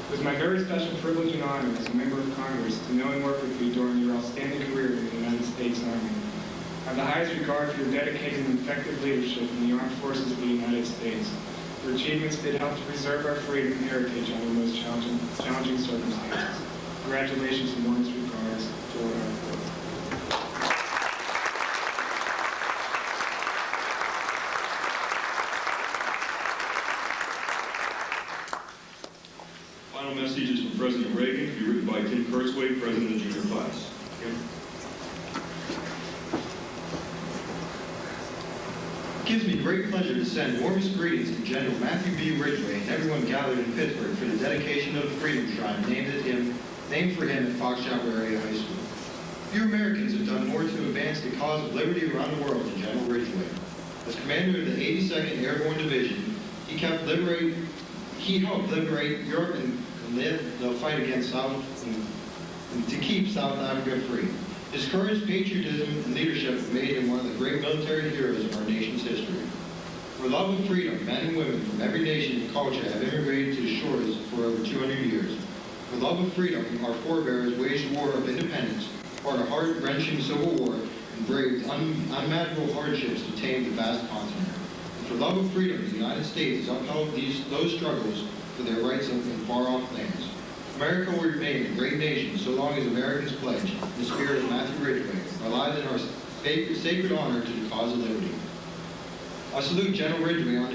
It was my very special privilege and honor as a member of Congress to know and work with you during your outstanding career in the United States Army. I have the highest regard for your dedicated and effective leadership in the armed forces of the United States. Your achievements did help to preserve our freedom and heritage under the most challenging circumstances. Congratulations and warmest regards, George R. Ford. Final message is from President Reagan, to be written by Tim Kurtzway, President of the junior class. It gives me great pleasure to send warmest greetings to General Matthew B. Ridgway and everyone gathered in Pittsburgh for the dedication of the Freedom Shrine named for him at Fox Chapel Area High School. Few Americans have done more to advance the cause of liberty around the world than General Ridgway. As commander of the 82nd Airborne Division, he helped liberate Europe and led the fight against and to keep South Africa free. His courage, patriotism, and leadership made him one of the great military heroes of our nation's history. For love of freedom, men and women from every nation and culture have immigrated to the shores for over 200 years. For love of freedom, our forebears waged war of independence, fought a heart-wrenching civil war, and braved unimaginable hardships to tame the vast continent. And for love of freedom, the United States has upheld those struggles for their rights in far-off lands. America will remain a great nation so long as Americans pledge, in the spirit of Matthew Ridgway, our lives in our sacred honor to the cause of liberty. I salute General Ridgway on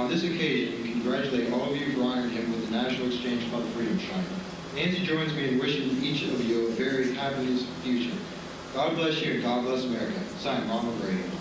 this occasion and congratulate all of you for honoring him with the National Exchange Club Freedom Shrine. Nancy joins me in wishing each of you a very happy future. God bless you and God bless America. Signed, Ronald Reagan.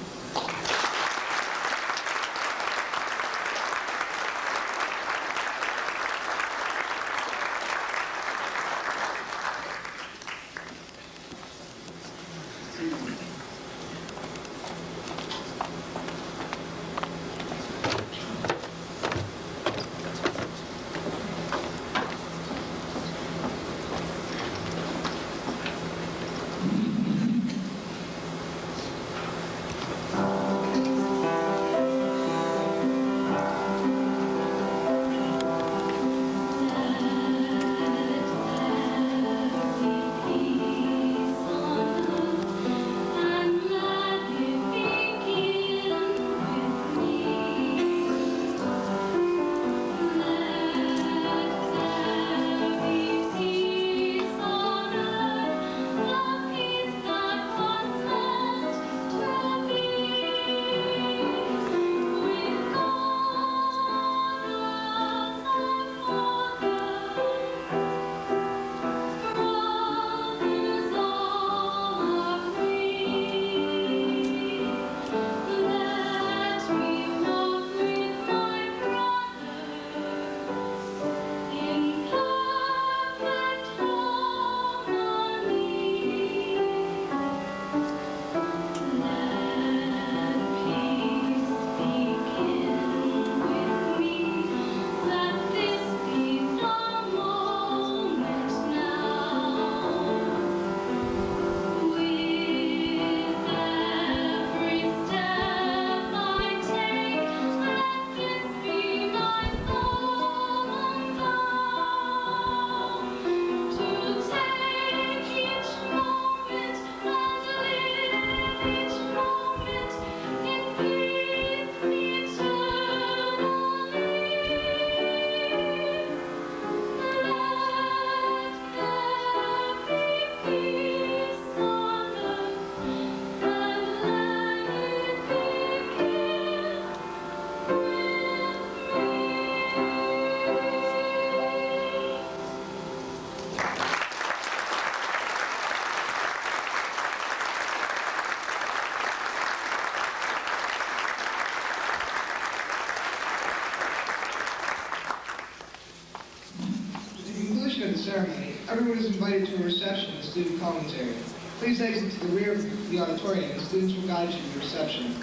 Of the ceremony, everyone is invited to a reception and student commentary. Please exit to the rear of the auditorium and students will guide you to the reception.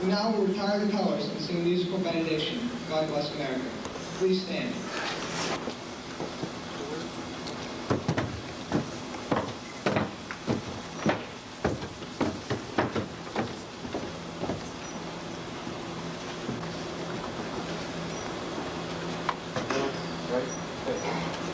We now will retire the colors and sing a musical benediction. God bless America. Please stand. right?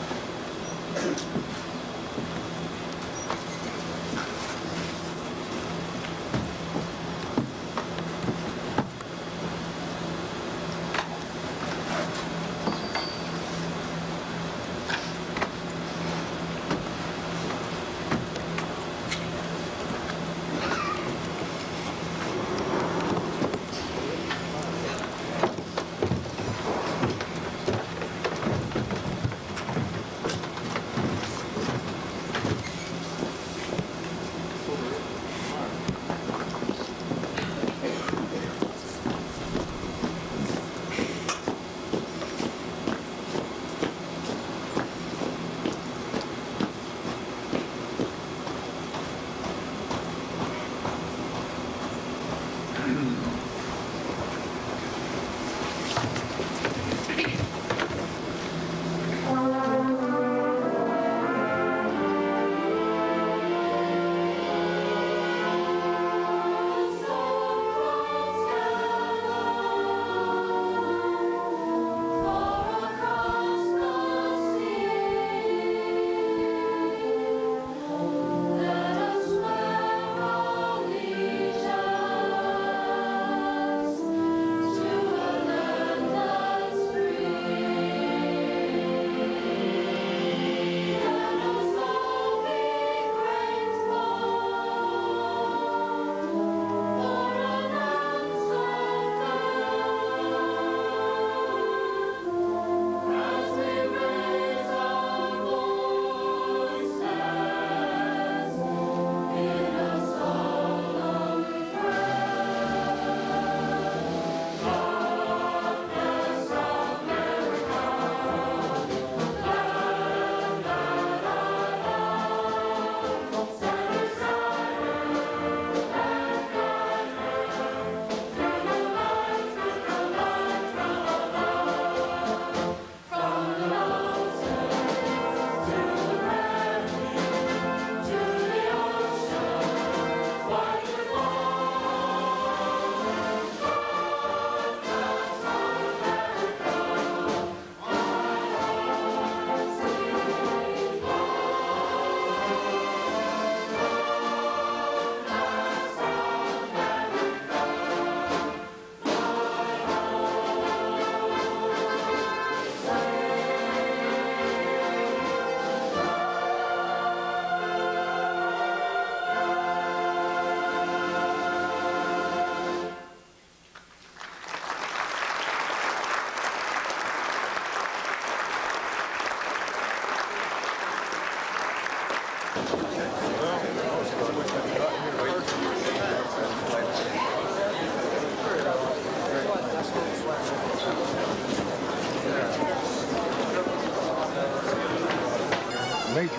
Major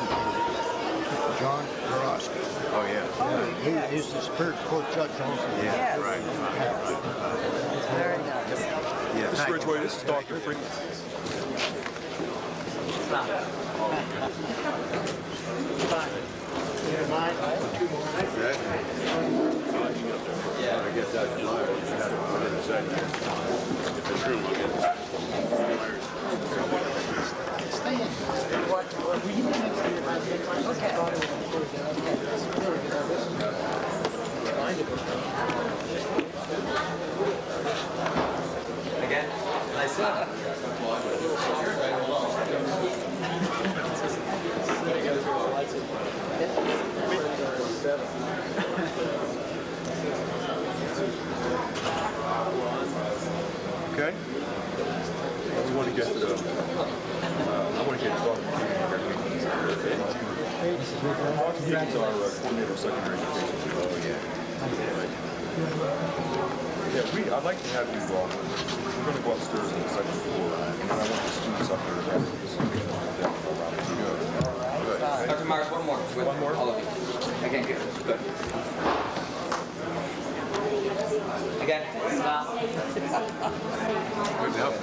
John Karosky. Oh, yeah. He's the spiritual Chuck Johnson. Yeah, right. Very nice. Yeah. Mr. Ridgway, this is Dr. Freeman. Yeah, I guess that's live. You got to put it in a second. If it's true, I'll get it. Again? Nice job. Okay? We want to get to the, I want to get started. He's our coordinator of secondary education. Oh, yeah. I'd like to have you, we're going to go upstairs on the second floor, and then I want the students up there to have this good. Dr. Myers, one more. With One more? all of you. Again, good. Again, stop. Good help.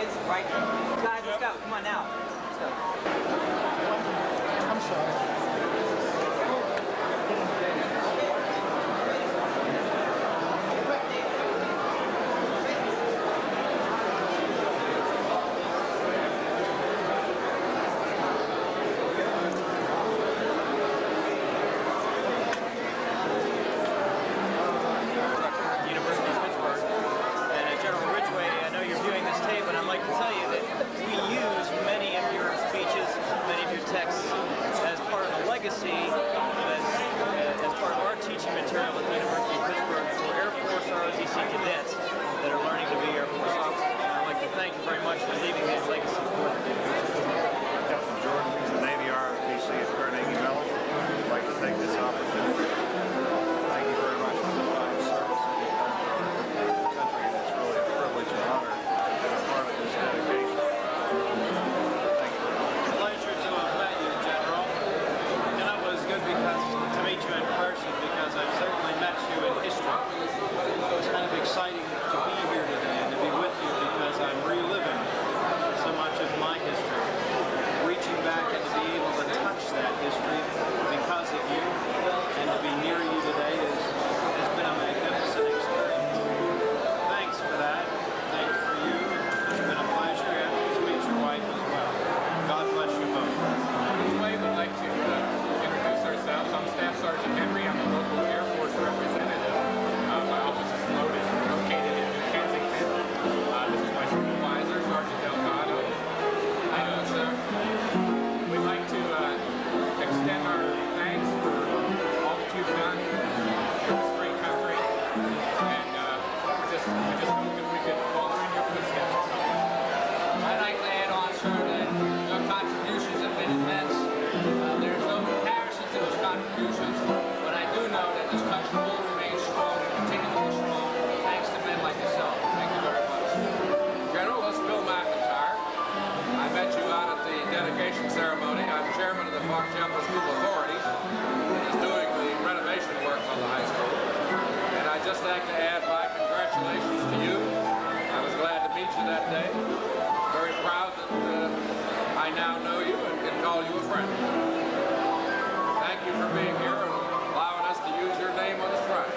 boys, right? Guys, let's go. Come on now. Let's go. I'm sorry. University of Pittsburgh. And General Ridgway, I know you're viewing this tape, and I'd like to tell you that we use many of your speeches, many of your texts, as part of the legacy, as part of our teaching material at the University of Pittsburgh for Air Force ROTC cadets that are learning to be Air Force officers. And I'd like to thank you very much for leaving that legacy for them. Captain Jordan from the Navy ROTC at Carnegie Mellon. I'd like to take this opportunity. Thank you very much for the fine service that you've done for our country, and it's really a privilege and honor to be a part of this dedication. Thank you very much. Pleasure to have met you, General. And it was good to meet you in person, because I've certainly met you in history. So it's kind of exciting to be here today and to be with you, because I'm reliving so much of my history. Reaching back and to be able to touch that history because of you, and to be near you today has been a magnificent experience. Thanks for that. Thank you for you. It's been a pleasure, and to meet your wife as well. God bless you both. Anyway, we'd like to introduce ourselves. I'm Staff Sergeant Henry. I'm a local Air Force representative. My office is located in New Kensington. This is my supervisor, Sergeant Delgado. Sir. We'd like to extend our thanks for all that you've done for this great country. And we're just hoping we could follow in your footsteps. I'd like to add on, sir, that your contributions have been immense. There's no comparison to those contributions, but I do know that this country will remain strong and continue to be strong thanks to men like yourself. Thank you very much. General, this is Bill McIntyre. I met you out at the dedication ceremony. I'm chairman of the Fox Chapel School Authority, which is doing the renovation work on the high school. And I'd just like to add my congratulations to you. I was glad to meet you that day. Very proud that I now know you and can call you a friend. Thank you for being here and allowing us to use your name on the shrine.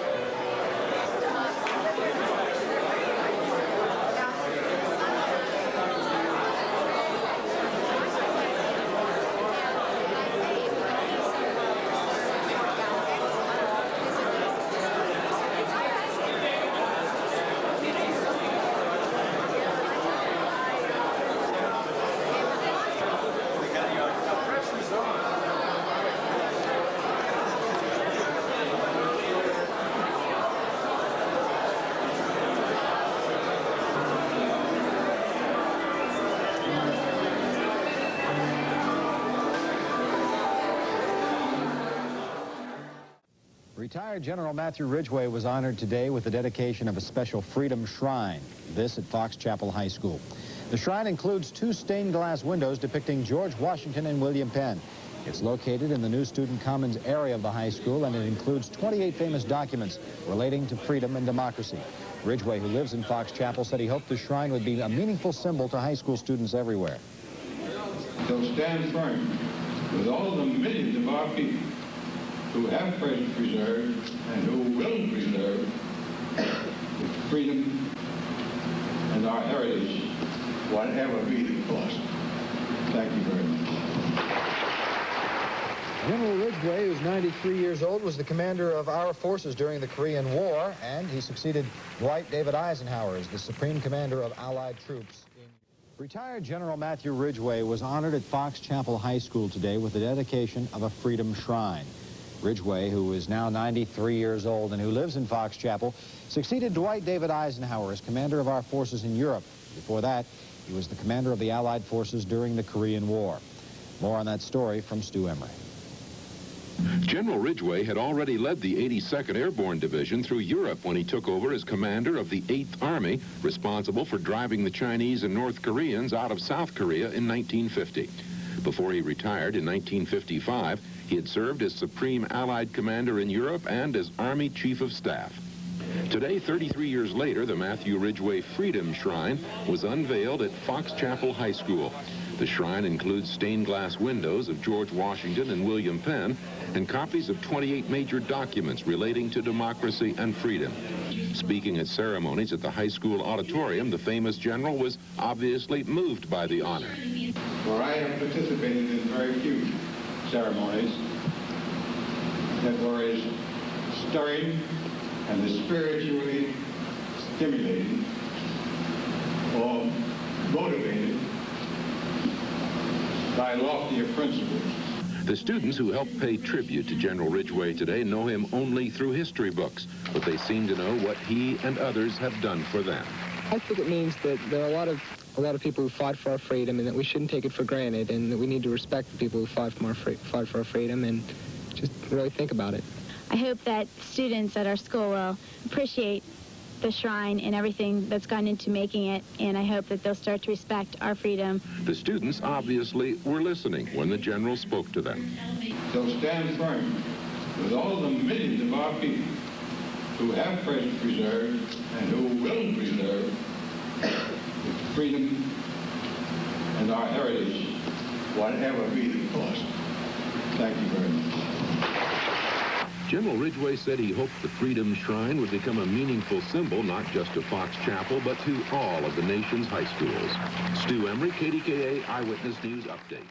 Retired General Matthew Ridgway was honored today with the dedication of a special Freedom Shrine, this at Fox Chapel High School. The shrine includes 2 stained glass windows depicting George Washington and William Penn. It's located in the new Student Commons area of the high school, and it includes 28 famous documents relating to freedom and democracy. Ridgway, who lives in Fox Chapel, said he hoped the shrine would be a meaningful symbol to high school students everywhere. So stand firm with all the millions of our people who have preserved and who will preserve freedom and our heritage, whatever be the cost. Thank you very much. General Ridgway, who's 93 years old, was the commander of our forces during the Korean War, and he succeeded Dwight David Eisenhower as the Supreme Commander of Allied troops. Retired General Matthew Ridgway was honored at Fox Chapel High School today with the dedication of a Freedom Shrine. Ridgway, who is now 93 years old and who lives in Fox Chapel, succeeded Dwight David Eisenhower as commander of our forces in Europe. Before that, he was the commander of the Allied forces during the Korean War. More on that story from Stu Emery. General Ridgway had already led the 82nd Airborne Division through Europe when he took over as commander of the 8th Army, responsible for driving the Chinese and North Koreans out of South Korea in 1950. Before he retired in 1955, he had served as Supreme Allied Commander in Europe and as Army Chief of Staff. Today, 33 years later, the Matthew Ridgway Freedom Shrine was unveiled at Fox Chapel High School. The shrine includes stained glass windows of George Washington and William Penn and copies of 28 major documents relating to democracy and freedom. Speaking at ceremonies at the high school auditorium, the famous general was obviously moved by the honor. For I have participated in very few ceremonies that were as stirring and as spiritually stimulating or motivated by loftier principles. The students who helped pay tribute to General Ridgway today know him only through history books, but they seem to know what he and others have done for them. I think it means that there are a lot of people who fought for our freedom, and that we shouldn't take it for granted, and that we need to respect the people who fought for our freedom, and just really think about it. I hope that students at our school will appreciate the shrine and everything that's gone into making it, and I hope that they'll start to respect our freedom. The students obviously were listening when the general spoke to them. So stand firm with all the millions of our people who have preserved and who will preserve freedom and our heritage, whatever be the cost. Thank you very much. General Ridgway said he hoped the Freedom Shrine would become a meaningful symbol not just to Fox Chapel, but to all of the nation's high schools. Stu Emery, KDKA Eyewitness News Update.